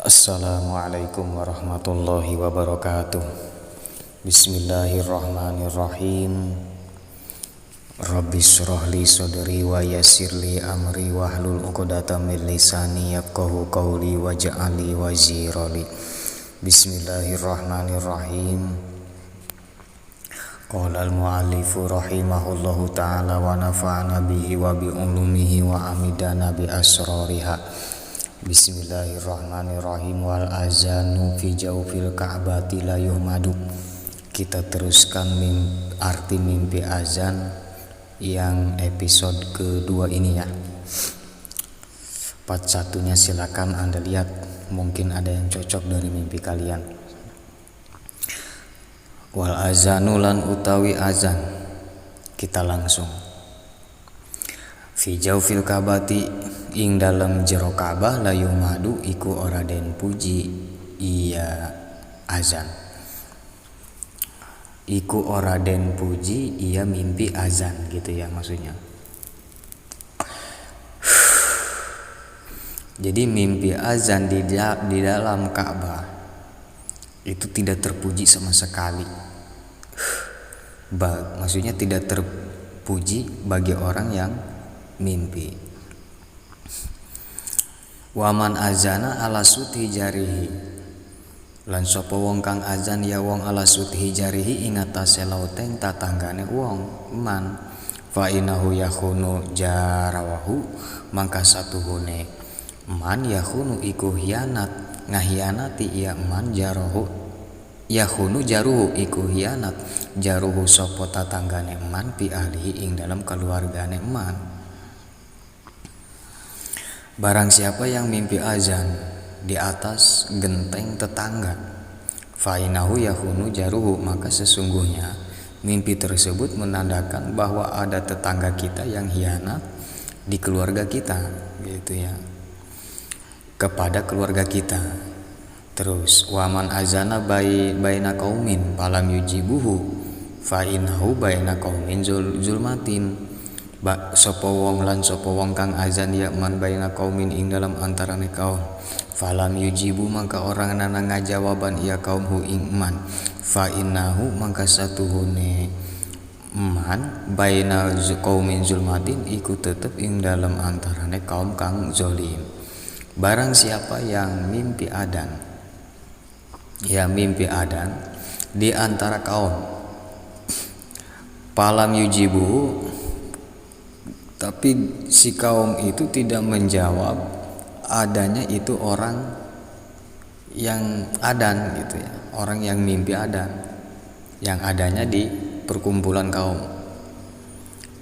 Assalamualaikum warahmatullahi wabarakatuh. Bismillahirrahmanirrahim. Rabbi shrah li sadri wa yassir li amri wahlul 'uqdatam min lisani yafqahu qawli waj'al li wazira li. Bismillahirrahmanirrahim. Qala al-mu'allifu rahimahullahu ta'ala wa nafa'ana bihi wa bi ulumihi wa amidana bi asrariha. Bismillahirrahmanirrahim. Wal azanu fi jawfil ka'bati la yuhmadu. Kita teruskan arti mimpi azan yang episode kedua ini ya. Part satunya silakan Anda lihat, mungkin ada yang cocok dari mimpi kalian. Wal azanu lan utawi azan, kita langsung fi jawfil kabati ing dalam jero Ka'bah layu madu iku ora den puji iya azan, iku ora den puji iya mimpi azan gitu ya maksudnya. Jadi mimpi azan di dalam Ka'bah itu tidak terpuji sama sekali. Maksudnya tidak terpuji bagi orang yang mimpi. Waman azana ala suthi jarihi, lan sapa wong kang azan ya wong ala suthi jarihi ing atase lauteng tatanggane wong man, fa inahu yakhunu jarawahu, mangka satuhune man yakhunu iku hianat ngahianati ya man jarahu, yakhunu jaruhu iku hianat jaruhu sapa tatanggane man pi ahlihi ing dalam keluargane man. Barang siapa yang mimpi azan di atas genteng tetangga, fainahu yahunu jaruhu, maka sesungguhnya mimpi tersebut menandakan bahwa ada tetangga kita yang hianat di keluarga kita, gitu ya, kepada keluarga kita. Terus waman azana baina qaumin falam yujibuhu, fainahu baina qaumin zulmatin. Sapa wong lan sapa wong kang azan ya man baina qaumin ing dalam antarane kaum, falam yujibu maka orang nana ngajawaban ya kaum hu ing man, fa innahu maka satuhune man baina qaumin zulmatin iku tetep ing dalam antarane kaum kang zalim. Barang siapa yang mimpi adan, ya mimpi adan di antara kaum, falam yujibu, tapi si kaum itu tidak menjawab adanya itu orang yang adan gitu ya, orang yang mimpi adan yang adanya di perkumpulan kaum.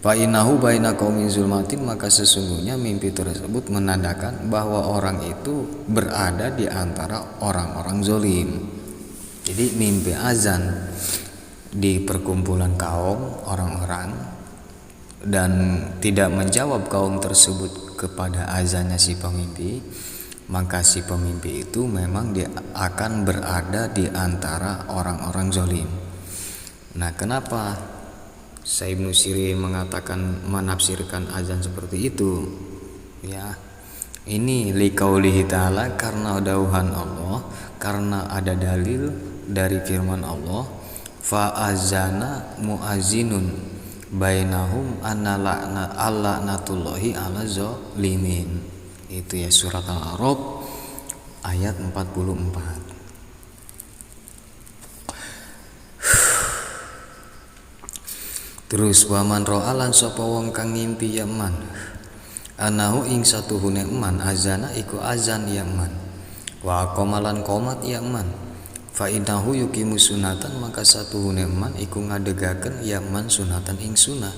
Fa innahu baina qaumin zulmatin, maka sesungguhnya mimpi tersebut menandakan bahwa orang itu berada di antara orang-orang zalim. Jadi mimpi azan di perkumpulan kaum orang-orang dan tidak menjawab kaum tersebut kepada azannya si pemimpi, maka si pemimpi itu memang dia akan berada di antara orang-orang zalim. Nah, kenapa Syekh Ibnu Sirin mengatakan menafsirkan azan seperti itu? Ya, ini liqaulihi ta'ala, karena dauhan Allah, karena ada dalil dari firman Allah, fa azana muazzinun bainahum anna la'natullahi ala zalimin. Itu ya, surat Al-A'raf ayat 44. Terus waman ro'alan sapa wong kang ngimpi ya man, anahu ing satuhune man azana iku azan ya man, wa qamalan qomat ya man, fa innahu yuqimu sunatan, maka satuhune man iku ngadegaken ya man sunatan ing sunah,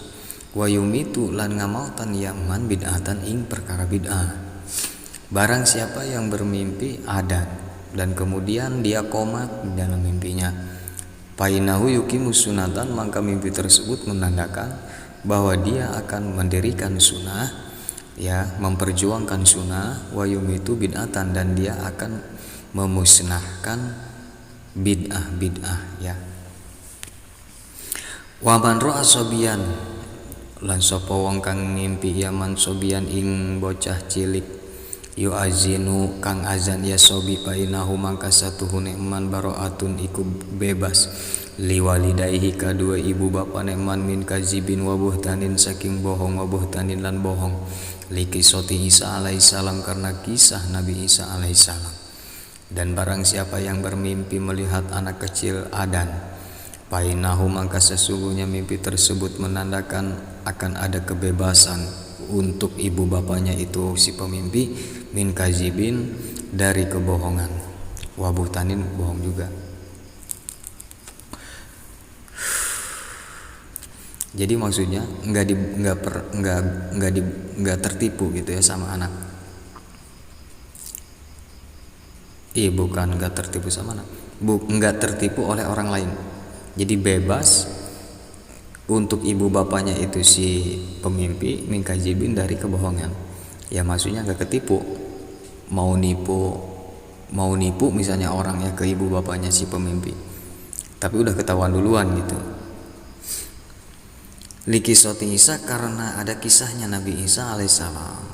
wa yumitu lan ngamautan ya man bid'atan ing perkara bid'ah. Barang siapa yang bermimpi adan dan kemudian dia qomat dalam mimpinya, fa innahu yuqimu sunatan, maka mimpi tersebut menandakan bahwa dia akan mendirikan sunnah, ya, memperjuangkan sunnah, wa yumitu bid'atan, dan dia akan memusnahkan bid'ah ya. Wa man ra'a sobian, lan sapa wong kang ngimpi ya man sobian ing bocah cilik, yu'azinu kang azan ya sobi painahu mangka satuhune eman baro'atun iku bebas liwalidayhi kadua ibu bapa eman min kazibin wa buhtanin saking bohong wa buhtanin lan bohong likisoti Isa alaihissalam karena kisah Nabi Isa alaihissalam. Dan barang siapa yang bermimpi melihat anak kecil adan, painahu mangka sesungguhnya mimpi tersebut menandakan akan ada kebebasan untuk ibu bapanya itu si pemimpi min kazibin dari kebohongan, wabuhtanin bohong juga. Jadi maksudnya nggak tertipu gitu ya sama anak. Bukan nggak tertipu sama anak, nggak tertipu oleh orang lain. Jadi bebas untuk ibu bapanya itu si pemimpi min kazibin dari kebohongan. Ya maksudnya nggak ketipu, mau nipu misalnya orang ya ke ibu bapanya si pemimpi, tapi udah ketahuan duluan gitu. Likisoti Isa karena ada kisahnya Nabi Isa alaihissalam.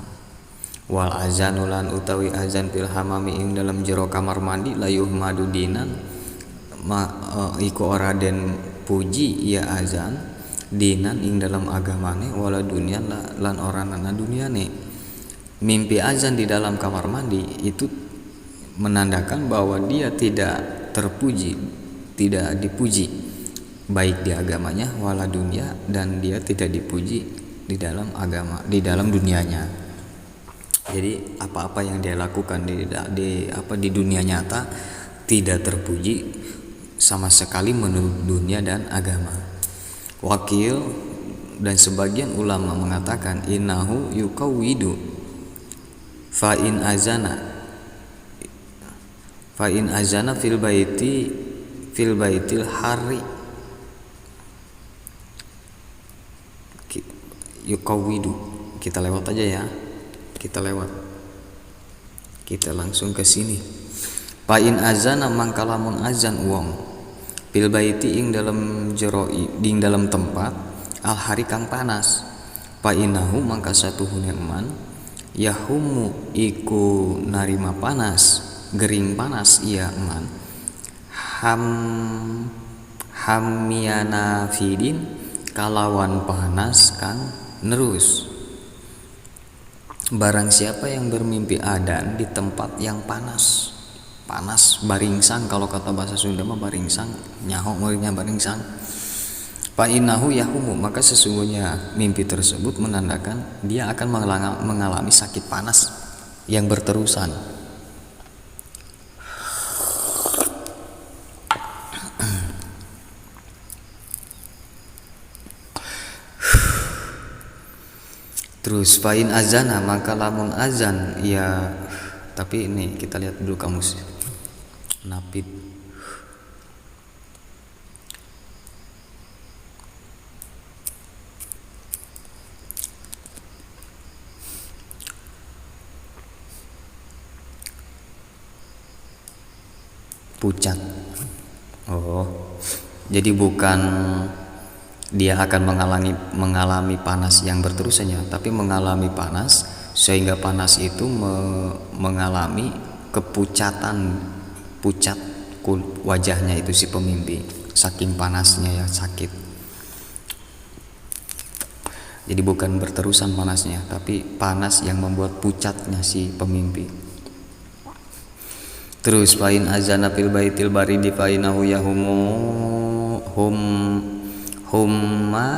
Wal azanulan utawi azan fil hamami ing dalam jero kamar mandi layuh madudinan iku ora den puji ya azan dinan ing dalam agamane wala dunia lan orang nana duniane. Mimpi azan di dalam kamar mandi itu menandakan bahwa dia tidak terpuji, tidak dipuji baik di agamanya wala dunia, dan dia tidak dipuji di dalam agama, di dalam dunianya. Jadi apa-apa yang dia lakukan di dunia nyata tidak terpuji sama sekali menurut dunia dan agama. Wakil dan sebagian ulama mengatakan innahu yukawidu fa in azana fil baitil hari yukawidu. Kita lewat aja ya, kita langsung ke sini. Fa in azana mangkalamun azan wong bil baiti ing dalam jeroi ding dalam tempat al hari kang panas, fa innahu mangka satuhune man yahumu iku narima panas, gering panas iya man hamiana fidin kalawan panas kang nerus. Barang siapa yang bermimpi adan di tempat yang panas baringsang, kalau kata bahasa Sunda mah baringsang, nyaho muridnya baringsang. Fa innahu yahumu maka sesungguhnya mimpi tersebut menandakan dia akan mengalami sakit panas yang berterusan. Terus fa'in azana maka lamun azan ya, tapi ini kita lihat dulu kamus napid. Pucat. Jadi bukan dia akan mengalami panas yang berterusannya, tapi mengalami panas sehingga panas itu mengalami kepucatan, pucat wajahnya itu si pemimpi, saking panasnya ya, sakit. Jadi bukan berterusan panasnya, tapi panas yang membuat pucatnya si pemimpi. Terus fain azana fil baitil baridi fainahu humma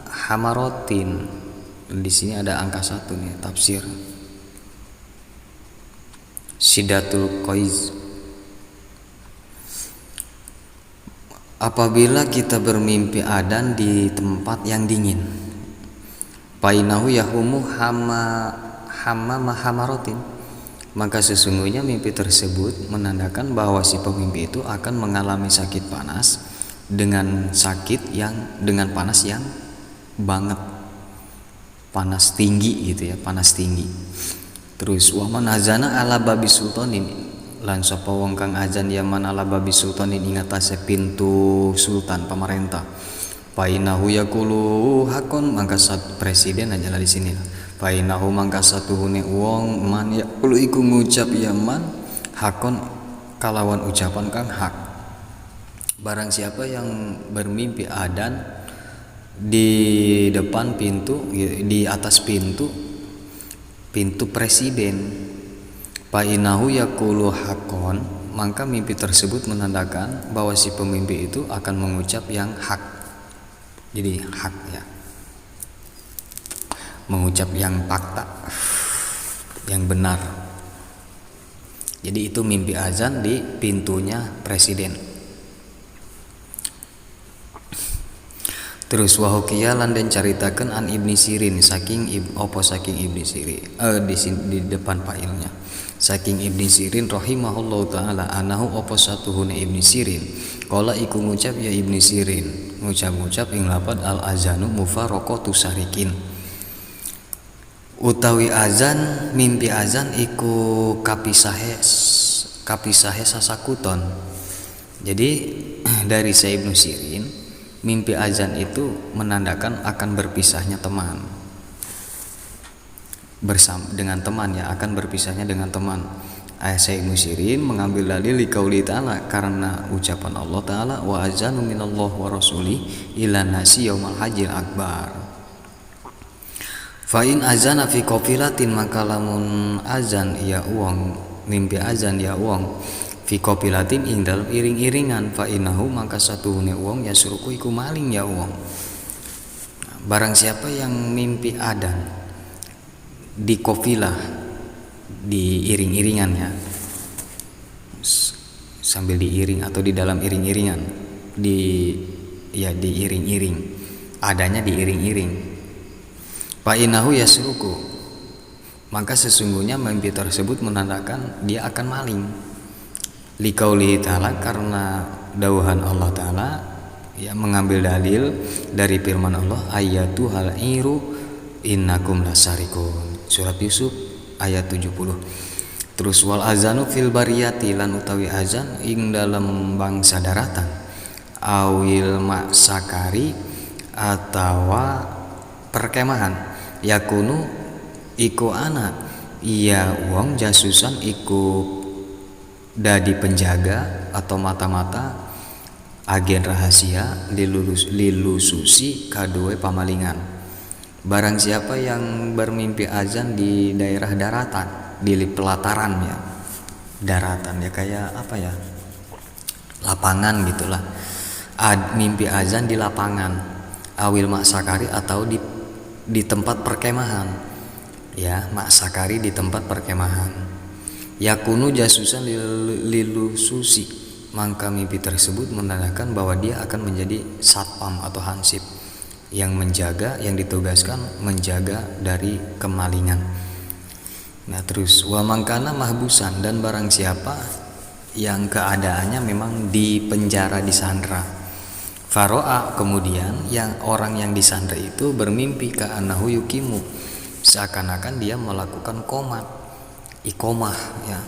hamarotin. Di sini ada angka 1 nih tafsir Sidatul Qaiz. Apabila kita bermimpi adan di tempat yang dingin, fainahu yahumu hamma hamarotin, maka sesungguhnya mimpi tersebut menandakan bahwa si pemimpi itu akan mengalami sakit panas dengan panas yang banget, panas tinggi gitu ya, panas tinggi. Terus wa man azana ala babi sultanin, lan sapa wong kang azan ya man ala babi sultanin ing atase pintu sultan pemerintah, fa innahu yaqulu hakon, maka presiden aja lah di sini. Fa innahu mangka satuhune wong man ya kulo iku ngucap ya man hakon kalawan ucapan kang hak. Barang siapa yang bermimpi adzan di depan pintu, di atas pintu presiden, fa innahu yaqulu hakon, maka mimpi tersebut menandakan bahwa si pemimpi itu akan mengucap yang hak. Jadi hak ya, mengucap yang fakta, yang benar. Jadi itu mimpi azan di pintunya presiden. Terus wahukiya lan den caritakeun an Ibni Sirin saking Ibni Sirin di depan failnya. Saking Ibni Sirin rahimahullahu taala anahu apa satuhune Ibni Sirin qala iku ngucap ya Ibni Sirin ngucap ing lafaz al azanu mufaraqatu sarikin. Utawi azan mimpi azan iku kapisahe sasakuton. Jadi dari Syekh Ibnu Sirin, mimpi azan itu menandakan akan berpisahnya teman bersama dengan teman ya, akan berpisahnya dengan teman. Syekh Ibnu Sirin mengambil dalil li qauli ta'ala, karena ucapan Allah taala wa azanu minallah wa rasuli ila nasi yaumal hajjil akbar. Fa in azana fi qafilatin, maka lamun azan ya uang mimpi azan ya uang fi qafilatin ing dalem iring-iringan, fa innahu maka satuhune uang ya suruku iku maling ya uang. Barang siapa yang mimpi adzan di qafilah, di iring-iringan ya, sambil diiring atau di dalam iring-iringan, di iring-iring, adanya di iring-iring. Fa innahu yasruku, maka sesungguhnya mimpi tersebut menandakan dia akan maling. Liqauli ta'ala, karena dauhan Allah taala ya, mengambil dalil dari firman Allah ayatuhal iru innakum lasarikun, surat Yusuf ayat 70. Terus wal azanu fil bariyati, lan utawi azan ing dalam bangsa daratan, awil maksakari atawa perkemahan, yakunu iku ana iya wong jasusan iku dadi penjaga atau mata-mata agen rahasia lilususi kadoe pamalingan. Barang siapa yang bermimpi azan di daerah daratan, di pelataran ya, daratan ya, kayak apa ya, lapangan gitulah, mimpi azan di lapangan, awil maksakari atau di tempat perkemahan ya, maksakari di tempat perkemahan, yakunu jasusan lilususi, maka mimpi tersebut menandakan bahwa dia akan menjadi satpam atau hansip yang menjaga, yang ditugaskan menjaga dari kemalingan. Nah terus wa mangkana mahbusan, dan barang siapa yang keadaannya memang di penjara, disandra, faro'a, kemudian yang orang yang disandra itu bermimpi ka'annahu yukimu, seakan-akan dia melakukan iqomah ya,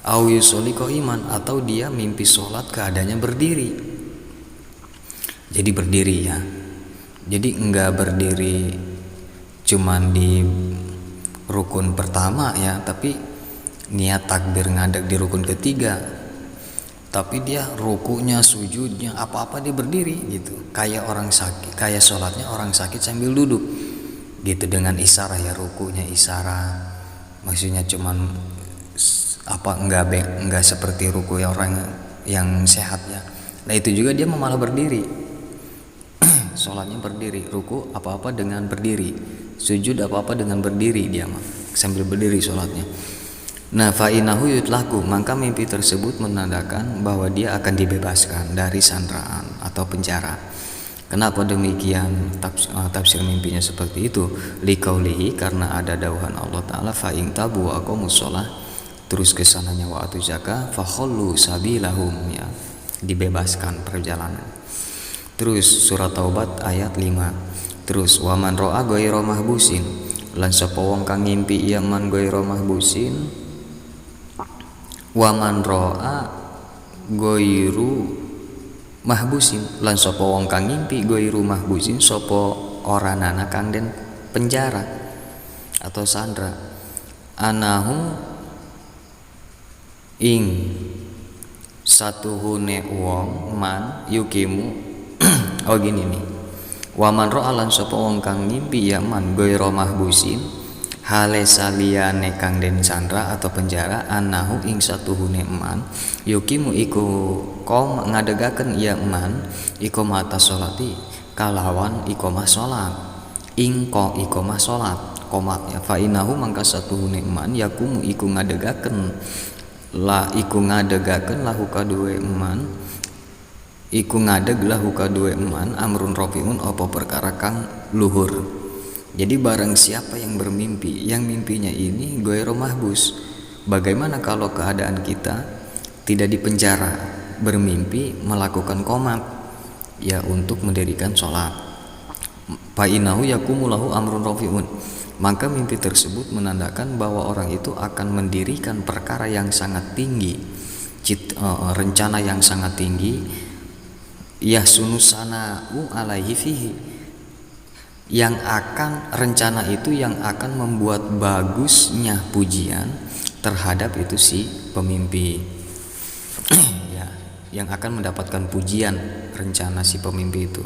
au yusolli qa'iman, atau dia mimpi sholat keadaannya berdiri. Jadi berdiri ya, jadi enggak berdiri cuman di rukun pertama ya, tapi niat takbir ngadeg di rukun ketiga, tapi dia rukunya, sujudnya, apa-apa dia berdiri gitu, kayak orang sakit, kayak sholatnya orang sakit sambil duduk gitu, dengan isyarat ya, rukunya isyarat, maksudnya cuman enggak seperti ruku yang orang yang sehat ya. Nah itu juga dia malah berdiri, sholatnya berdiri, ruku apa-apa dengan berdiri, sujud apa-apa dengan berdiri, dia mah sambil berdiri sholatnya. Nah fa innahu yutlaku, maka mimpi tersebut menandakan bahwa dia akan dibebaskan dari sandraan atau penjara. Kenapa demikian tafsir mimpinya seperti itu? Liqaulihi, karena ada dauhan Allah taala fa in tabu wa aqamus shalah, terus kesananya wa atu zakah fa khallu sabilahum ya, dibebaskan perjalanan. Terus surat Taubat ayat 5. Terus wa man ra'a ghairu mahbusin, lan sapa wong kang ngimpi iya man ghairu mahbusin, wa man ra'a ghairu mahbusin, lan sapa wong kang ngimpi ghairu mahbusin, sapa ora nana kang den penjara, atau sandra, anahu ing satuhune wong man yukimu oh gini nih, waman ro'alan sapa wong kang ngimpi ya man goiro mahbusin hale saliyane kang den sandra atau penjara, anahu ing satuhune man yukimu iku kom ngadegaken ya man iqamata sholati kalawan iqamah salat, ingko iqamah salat komatnya fa inahu mangka satuhune man yakumu iku ngadegaken lahu kadue eman iku ngadeg lahu kadue eman amrun rofiun apa perkara kang luhur. Jadi barang siapa yang bermimpi, yang mimpinya ini goiro mahbus, bagaimana kalau keadaan kita tidak dipenjara, bermimpi melakukan qomat ya untuk mendirikan sholat, fa inahu yakumu lahu amrun rofiun, maka mimpi tersebut menandakan bahwa orang itu akan mendirikan perkara yang sangat tinggi, rencana yang sangat tinggi, yahsunusana'u alaihi fihi, yang akan rencana itu yang akan membuat bagusnya pujian terhadap itu si pemimpi ya, yang akan mendapatkan pujian rencana si pemimpi itu.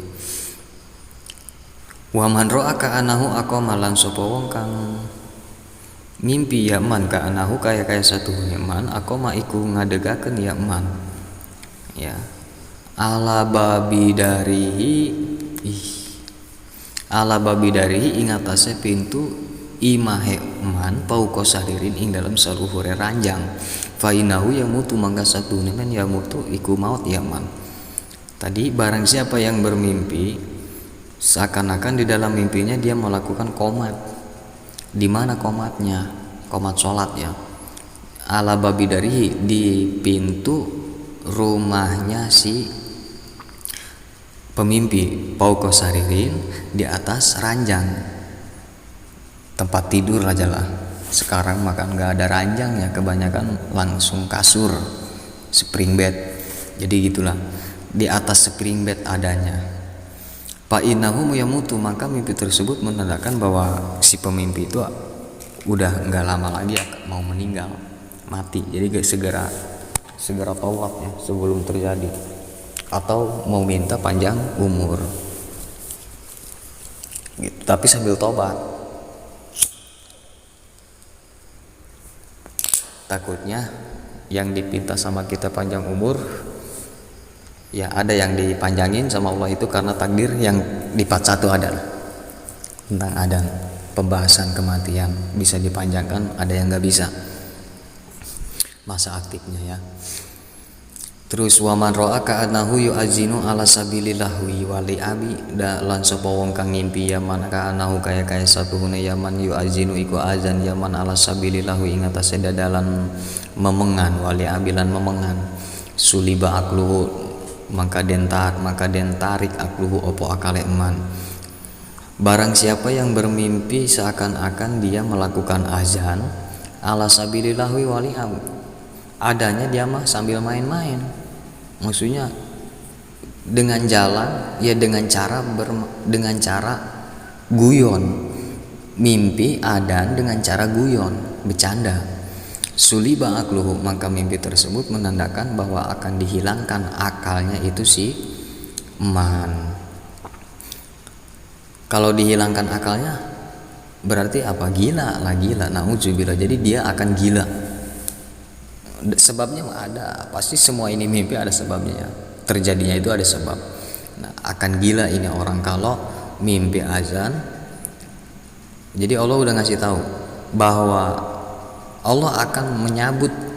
Wa man ro'a ka anahu aqama lan sapa wong kang mimpi ya man ka anahu kaya satuhune man aqama iku ngadegaken ya man ya ala babi darihi ing atase pintu imahe man pauko sadirin ing dalam saluhure ranjang, fa inahu yamutu mangka satuhune man yamutu iku maut ya man. Tadi barang siapa yang bermimpi seakan-akan di dalam mimpinya dia melakukan qomat. Di mana qomatnya? Qomat sholat ya. Ala babi darihi, di pintu rumahnya si pemimpi, pauko saririn, di atas ranjang tempat tidur aja lah. Sekarang makan nggak ada ranjang ya, kebanyakan langsung kasur, spring bed. Jadi gitulah, di atas spring bed adanya. Fa innahu yamutu, maka mimpi tersebut menandakan bahwa si pemimpi itu udah nggak lama lagi mau meninggal, mati. Jadi segera taubat ya sebelum terjadi, atau mau minta panjang umur gitu, tapi sambil tobat. Takutnya yang dipinta sama kita panjang umur ya ada yang dipanjangin sama Allah itu karena takdir yang di part 1 ada tentang ada pembahasan kematian, bisa dipanjangkan, ada yang nggak bisa masa aktifnya ya. Terus waman ro'a ka anahu yu'azinu ala sabilillahi wali abi da lan sapa wong kang ngimpi yaman ka anahu kaya satuhune yaman yu'azinu iku azan yaman ala sabilillahi ing atase dalan memengan wali abi lan memengan suliba akluhu maka den tarik akluhu opo akale eman. Barang siapa yang bermimpi seakan-akan dia melakukan azan ala sabilillahi wali abi, adanya dia mah sambil main-main, maksudnya dengan jalan ya dengan cara guyon, mimpi adan dengan cara guyon, bercanda. Suliba akluhu, maka mimpi tersebut menandakan bahwa akan dihilangkan akalnya itu si man. Kalau dihilangkan akalnya berarti apa? Gila, na'udzubillah. Jadi dia akan gila. Sebabnya ada, pasti semua ini mimpi ada sebabnya ya. Terjadinya itu ada sebab. Nah, akan gila ini orang kalau mimpi azan. Jadi Allah udah ngasih tahu bahwa Allah akan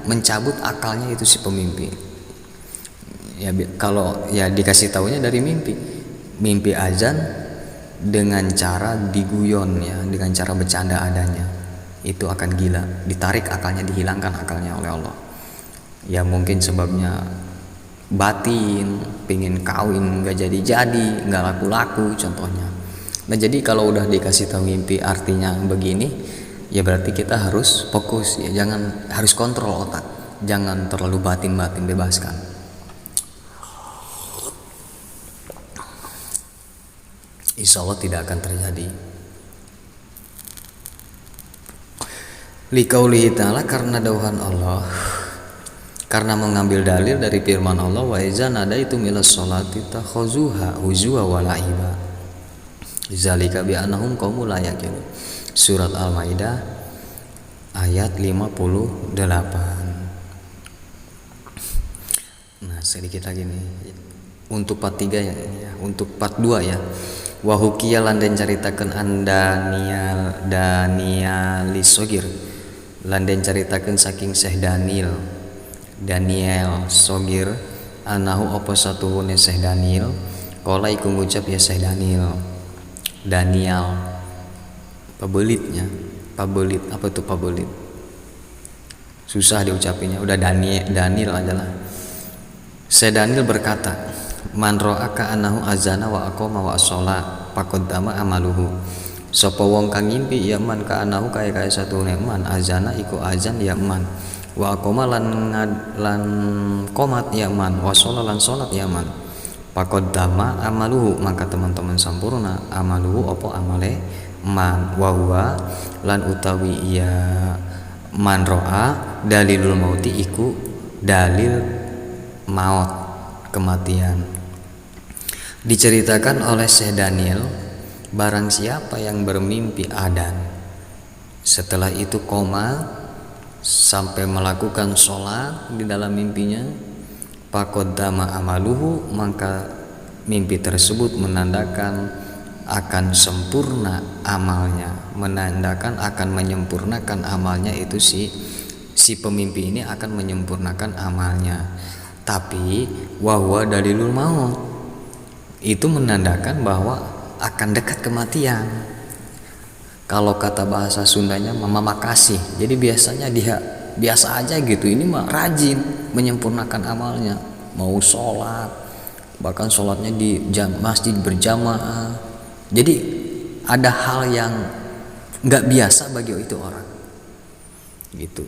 mencabut akalnya itu si pemimpi. Ya kalau ya dikasih tahunya dari mimpi azan dengan cara diguyon ya, dengan cara bercanda adanya. Itu akan gila, ditarik akalnya, dihilangkan akalnya oleh Allah. Ya mungkin sebabnya batin, pingin kawin nggak jadi, nggak laku-laku contohnya. Nah jadi kalau udah dikasih tahu mimpi artinya begini, ya berarti kita harus fokus ya, harus kontrol otak, jangan terlalu batin, bebaskan. Insya Allah tidak akan terjadi. Liqaulihi ta'ala, karena dauhan Allah, karena mengambil dalil dari firman Allah, wa iza nadaitu milas sholati takhuzuha huzwa wa la'iba zalika bi annahum qaumul la yaqilun. Surat Al-Maidah ayat 58. Nah, sedikit lagi nih untuk part 3 ya, untuk part 2 ya. Wa hukiya lan den caritakeun an Danial Sogir, lan den caritakeun saking Syekh Daniel Sogir, anahu apa satuhune Syekh Daniel, qala iku ngucap ya Syekh Daniel pabelitnya, pabelit apa tuh pabelit, susah diucapinya, udah Daniel aja lah. Syekh Daniel berkata, man ra'aka anahu azana wa aqama wa sholat faqaddama amaluhu. Sapa wong kang ngimpi ya man ka anahu kaya satune man azana iku azan ya man, wa aqama lan qomat ya man, wa sholat lan sholat ya man, faqaddama amaluhu maka teman-teman sampurna amaluhu apa amale man, wa huwa lan utawi ya man ro'a dalilul mauti iku dalil maut, kematian. Diceritakan oleh Syekh Daniel, barang siapa yang bermimpi adan, setelah itu koma sampai melakukan sholat di dalam mimpinya, faqaddama amaluhu maka mimpi tersebut menandakan akan sempurna amalnya, menandakan akan menyempurnakan amalnya. Itu si pemimpi ini akan menyempurnakan amalnya. Tapi wahwa dalilul maut, itu menandakan bahwa akan dekat kematian. Kalau kata bahasa Sundanya mama makasih. Jadi biasanya dia biasa aja gitu, ini mah rajin menyempurnakan amalnya, mau sholat, bahkan sholatnya di masjid berjamaah. Jadi ada hal yang nggak biasa bagi itu orang gitu.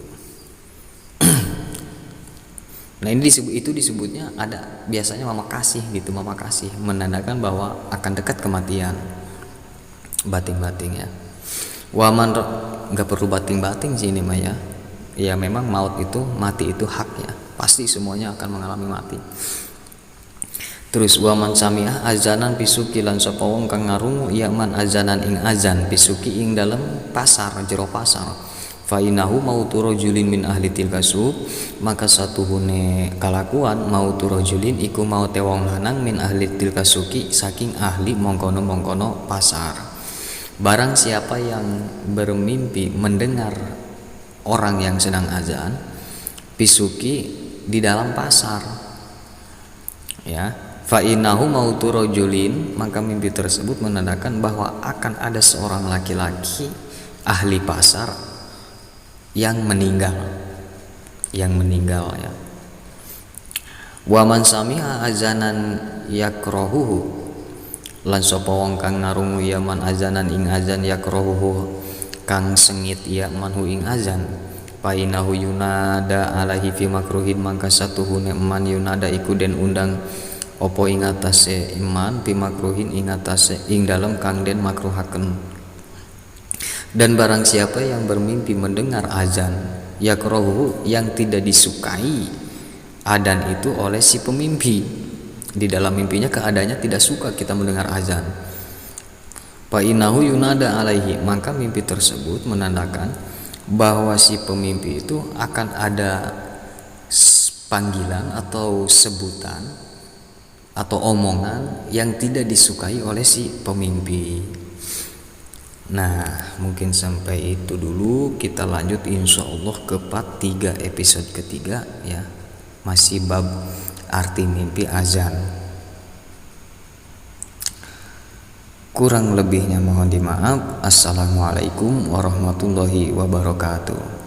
Nah ini disebutnya ada biasanya mama kasih gitu, mama kasih menandakan bahwa akan dekat kematian, bating-bating ya. Waman nggak perlu bating-bating sih ini mah ya. Ya memang maut itu, mati itu hak ya, pasti semuanya akan mengalami mati. Terus waman samiah azanan pisuki lan sapa wong kang ngarungu ya man azanan ing azan pisuki ing dalam pasar, jero pasar, fa innahu mautu rajulin min ahli tilkasu maka satuhune kalakuan mautu rajulin iku maute wong lanang min ahli tilkasuki saking ahli mongkono pasar. Barang siapa yang bermimpi mendengar orang yang sedang azan pisuki di dalam pasar ya, fa innahu mautu rajulin maka mimpi tersebut menandakan bahwa akan ada seorang laki-laki ahli pasar yang meninggal ya. Wa man sami'a azanan yakrahuhu lan sapa wong kang ngarungu ya man azanan ing azan yakrahuhu kang sengit ya manhu ing azan, painahu yunada alaihi fi makruhin mangka satuhune man yunada iku den undang opo ing atase iman fi makruhin ing atase ing dalem kang den makruhaken. Dan barang siapa yang bermimpi mendengar azan yakrohu yang tidak disukai adan itu oleh si pemimpi, di dalam mimpinya keadaannya tidak suka kita mendengar azan, fa innahu yunada alaihi maka mimpi tersebut menandakan bahwa si pemimpi itu akan ada panggilan atau sebutan atau omongan yang tidak disukai oleh si pemimpi. Nah mungkin sampai itu dulu, kita lanjut insya Allah ke part 3 episode ketiga ya, masih bab arti mimpi azan. Kurang lebihnya mohon dimaaf. Assalamualaikum warahmatullahi wabarakatuh.